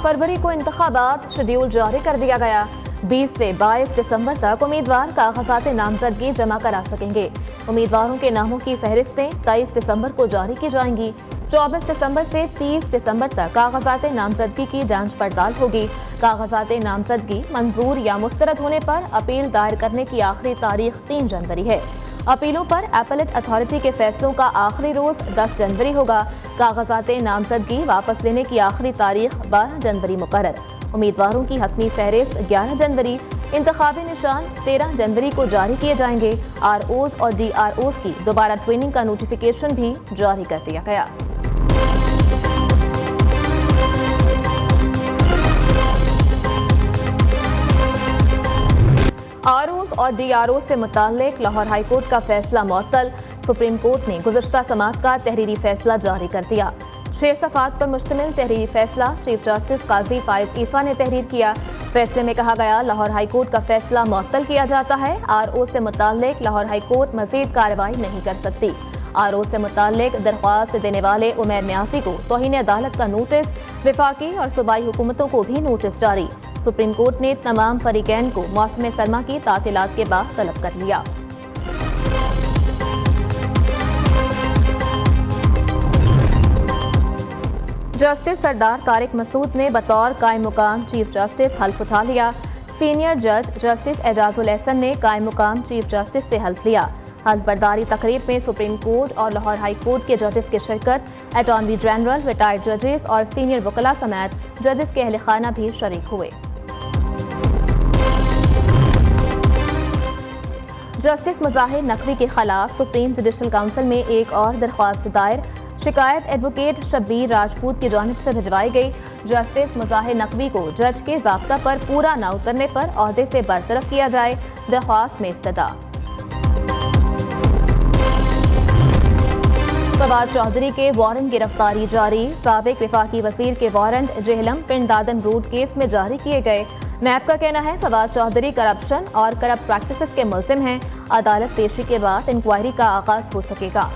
फरवरी को इंतखाबात शेड्यूल जारी कर दिया गया। 20 से 22 दिसंबर तक उम्मीदवार कागजात नामजदगी जमा करा सकेंगे। उम्मीदवारों के नामों की फहरिस्तें 23 दिसंबर को जारी की जाएंगी। 24 दिसंबर से 30 दिसंबर तक कागजात नामजदगी की जांच पड़ताल होगी। कागजात नामजदगी मंजूर या मुस्तरद होने पर अपील दायर करने की आखिरी तारीख 3 जनवरी है। अपीलों पर एपेलेट अथॉरिटी के फैसलों का आखिरी रोज 10 जनवरी होगा। कागजात नामजदगी वापस लेने की आखिरी तारीख 12 जनवरी मुकर्रर। उम्मीदवारों की हतमी फहरिस्त 11 जनवरी, इंतखाबी निशान 13 जनवरी को जारी किए जाएंगे। ROs और DROs की दोबारा ट्रेनिंग का नोटिफिकेशन भी जारी कर दिया गया। ROs और DROs से मुताल्लिक लाहौर हाई कोर्ट का फैसला मुअत्तल। सुप्रीम कोर्ट ने गुज़श्ता समात का तहरीरी फैसला जारी कर दिया। 6 सफ़ात पर मुश्तमिल तहरीरी फैसला चीफ जस्टिस काजी फाइज ईसा ने तहरीर किया। फैसले में कहा गया, लाहौर हाई कोर्ट का फैसला मुअत्तल किया जाता है। RO से मुताल्लिक लाहौर हाई कोर्ट मजीद कार्रवाई नहीं कर सकती। RO से मुताल्लिक दरख्वास्त देने वाले उमैर न्यासी को तौहीन अदालत का नोटिस, वफाकी और सूबाई हुकूमतों को भी नोटिस जारी। सुप्रीम कोर्ट ने तमाम फरीकैन को मौसम सरमा की तातीलात के बाद तलब कर लिया। जस्टिस सरदार तारिक मसूद ने बतौर कायम मुकाम चीफ जस्टिस हल्फ उठा लिया। सीनियर जज जस्टिस एजाजुल एहसन ने कायम मुकाम चीफ जस्टिस से हल्फ लिया। हल्फ बर्दारी तकरीब में सुप्रीम कोर्ट और लाहौर हाई कोर्ट के जजेस की शिरकत, अटॉर्नी जनरल, रिटायर्ड जजेस और सीनियर वकला समेत जजेस के अहल खाना भी शरीक हुए। जस्टिस मुजाहिर नकवी के खिलाफ सुप्रीम जुडिशल काउंसिल में एक और दरख्वास्त दायर। शिकायत एडवोकेट शब्बीर राजपूत की जानिब से भिजवाई गई। जस्टिस मुजाहिर नकवी को जज के ज़ाब्ता पर पूरा न उतरने पर ओहदे से बरतरफ किया जाए। दरख्वास्त में इस्तदा। फवाद चौधरी के वारंट गिरफ्तारी जारी। साबिक वफाकी वजीर के वारंट जेहलम पिंड दादन रोड केस में जारी किए गए। नैब का कहना है, फवाद चौधरी करप्शन और करप्ट प्रैक्टिसेस के मुल्जिम हैं। अदालत पेशी के बाद इंक्वायरी का आगाज हो सकेगा।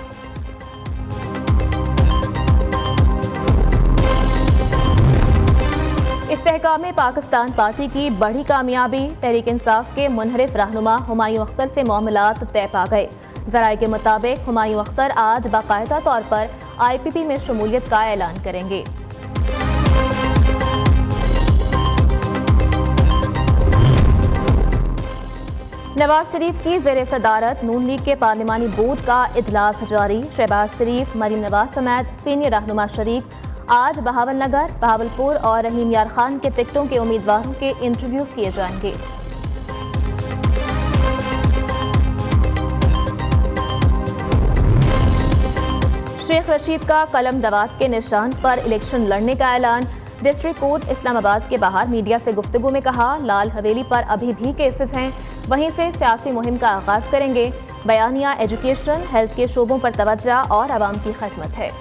इस्तेहकाम पाकिस्तान पार्टी की बड़ी कामयाबी। तहरीक इंसाफ के मुनहरिफ रहनुमा हुमायूं अख्तर से मामलात तय पा गए। ज़राए के मुताबिक हुमायूं अख्तर आज बाकायदा तौर पर IPP में शमूलियत का ऐलान करेंगे। नवाज शरीफ की ज़ेर सदारत नून लीग के पार्लिमानी बोर्ड का इजलास जारी। शहबाज शरीफ, मरीम नवाज समेत सीनियर रहनुमा शरीक आज बहावलनगर, बहावलपुर और रहीम यार खान के टिकटों के उम्मीदवारों के इंटरव्यूज किए जाएंगे। शेख रशीद का कलम दवात के निशान पर इलेक्शन लड़ने का ऐलान। डिस्ट्रिक्ट कोर्ट इस्लामाबाद के बाहर मीडिया से गुफ्तगू में कहा, लाल हवेली पर अभी भी केसेस हैं, वहीं से सियासी मुहिम का आगाज करेंगे। बयानिया एजुकेशन, हेल्थ के शोबों पर तवज्जो और आवाम की खिदमत है।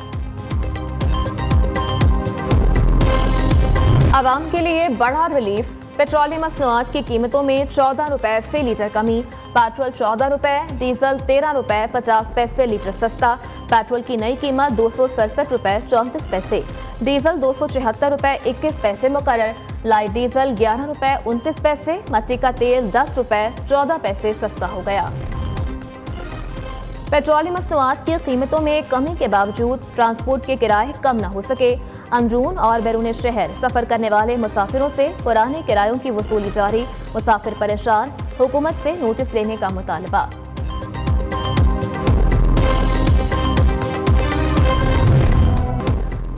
आवाम के लिए बड़ा रिलीफ। पेट्रोलियम मसनूआत की कीमतों में 14 रुपए फी लीटर कमी। पेट्रोल 14 रुपए, डीजल 13 रुपए 50 पैसे लीटर सस्ता। पेट्रोल की नई कीमत 267 रुपए 34 पैसे, डीजल 274 रुपए 21 पैसे मुकर्रर। लाइट डीजल 11 रुपए 29 पैसे, मट्टी का तेल 10 रुपए 14 पैसे सस्ता हो गया। पेट्रोलियम मसनूआत की कीमतों में कमी के बावजूद ट्रांसपोर्ट के किराए कम न हो सके। अंदरून और बैरून शहर सफर करने वाले मुसाफिरों से पुराने किरायों की वसूली जारी। मुसाफिर परेशान, हुकूमत से नोटिस लेने का मुतालबा।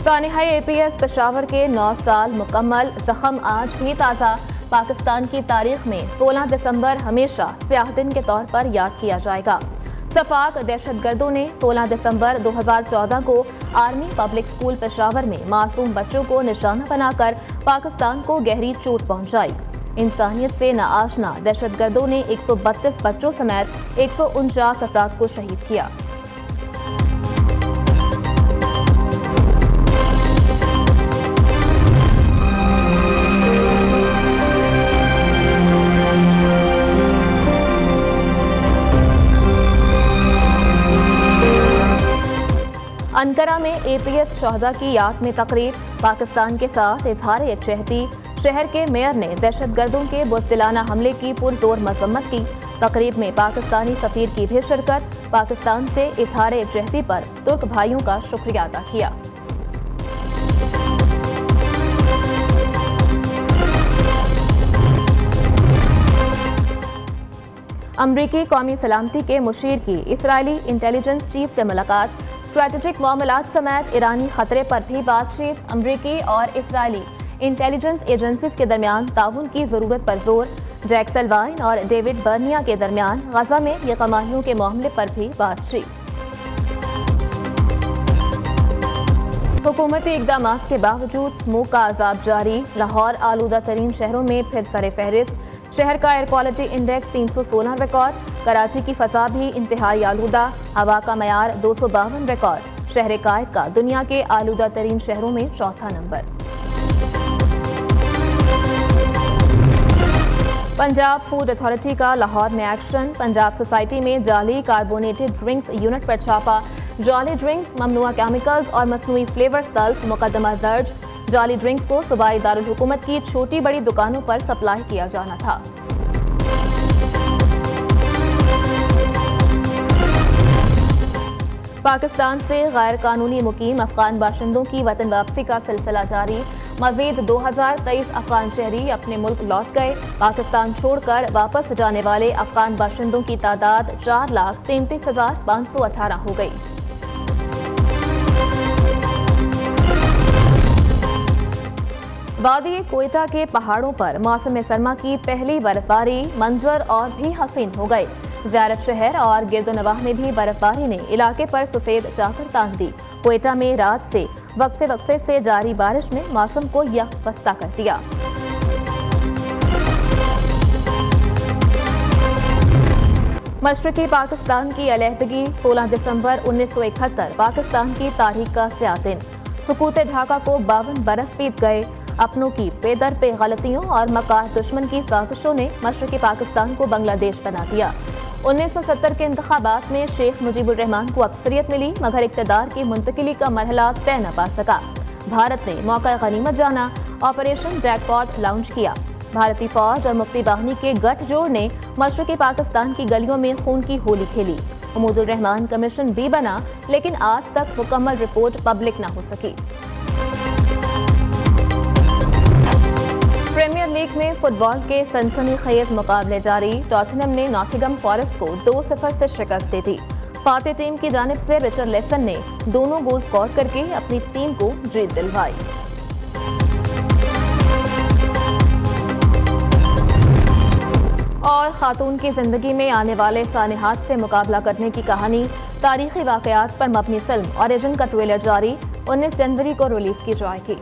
सानिहा APS पेशावर के 9 साल मुकम्मल, जख्म आज भी ताज़ा। पाकिस्तान की तारीख में 16 दिसंबर हमेशा स्याह दिन के तौर पर याद किया जाएगा। सफाक दहशतगर्दों ने 16 दिसंबर 2014 को आर्मी पब्लिक स्कूल पेशावर में मासूम बच्चों को निशाना बनाकर पाकिस्तान को गहरी चोट पहुंचाई। इंसानियत से नाआशना दहशतगर्दों ने 132 बच्चों समेत 149 अफराद को शहीद किया। अंकारा में APS शहदा की याद में तकरीब। पाकिस्तान के साथ इजहार यकजहती। शहर के मेयर ने दहशतगर्दों के बुज़दिलाना हमले की पुरजोर मजम्मत की। तकरीब में पाकिस्तानी सफीर की भी शिरकत। पाकिस्तान से इजहार यकजहती पर तुर्क भाइयों का शुक्रिया अदा किया। अमरीकी कौमी सलामती के मुशीर की इसराइली इंटेलिजेंस चीफ से मुलाकात। स्ट्रेटेजिक मामलात समेत ईरानी खतरे पर भी बातचीत। अमरीकी और इसराइली इंटेलिजेंस एजेंसीज के दरमियान ताउन की जरूरत पर जोर। जैक सलवाइन और डेविड बर्निया के दरमियान गजा में यकमाहियों के मामले पर भी बातचीत। हुकूमती इकदाम के बावजूद स्मोक का अजाब जारी। लाहौर आलूदा तरीन शहरों में फिर सरे फहरिस्त। शहर का air quality index 316 record. Karachi की फजा भी इंतहाई आलूदा। हवा का मयार 252 रिकॉर्ड। शहर कायद का दुनिया के आलूदा तरीन शहरों में चौथा नंबर। पंजाब फूड अथॉरिटी का लाहौर में एक्शन। पंजाब सोसाइटी में जाली कार्बोनेटेड ड्रिंक्स यूनिट पर छापा। जाली ड्रिंक्स, ममनुआ केमिकल्स और मसनूई फ्लेवर्स तल्फ मुकदमा दर्ज। जाली ड्रिंक्स को सूबाई दारुल हुकूमत की छोटी बड़ी दुकानों पर सप्लाई किया जाना था। पाकिस्तान से गैर कानूनी मुकीम अफगान बाशिंदों की वतन वापसी का सिलसिला जारी। मजीद 2023 अफगान शहरी अपने मुल्क लौट गए। पाकिस्तान छोड़कर वापस जाने वाले अफगान बाशिंदों की तादाद 4,33,518 हो गई। वादी कोयटा के पहाड़ों पर मौसम सरमा की पहली बर्फबारी। मंजर और भी हसीन हो गए। ज़ियारत शहर और गिरदोनवाह में भी बर्फबारी ने इलाके पर सफेद चादर तान दी। कोयटा में रात से वक्फे से जारी बारिश ने मौसम को यकबस्ता कर दिया। मशरकी पाकिस्तान की अलहदगी 16 दिसंबर 1971 पाकिस्तान की तारीख का स्याह दिन। सुकूत ढाका को 52 बरस बीत गए। अपनों की बेदर पे गलतियों और मकार दुश्मन की साजिशों ने मशरकी पाकिस्तान को बांग्लादेश बना दिया। 1970 के इंतखाबात में शेख मुजीबुर रहमान को अक्सरियत मिली, मगर इक़्तिदार की मुंतकिली का मरहला तय न पा सका। भारत ने मौका गनीमत जाना, ऑपरेशन जैकपॉट लॉन्च किया। भारतीय फौज और मुक्ति बाहिनी के गठजोड़ ने मशरकी पाकिस्तान की गलियों में खून की होली खेली। उमूदुर रहमान कमीशन भी बना, लेकिन आज तक मुकम्मल रिपोर्ट पब्लिक न हो सकी। प्रीमियर लीग में फुटबॉल के सनसनीखेज मुकाबले जारी। टॉटनहम ने नॉटिंघम फॉरेस्ट को 2-0 से शिकस्त दे दी। फातेह टीम की जानिब से रिचर्डसन ने दोनों गोल स्कोर करके अपनी टीम को जीत दिलवाई। और खातून की जिंदगी में आने वाले सानिहात से मुकाबला करने की कहानी, तारीखी वाकयात पर मबनी फिल्म ओरिजिन का ट्रेलर जारी। 19 जनवरी को रिलीज की जाएगी।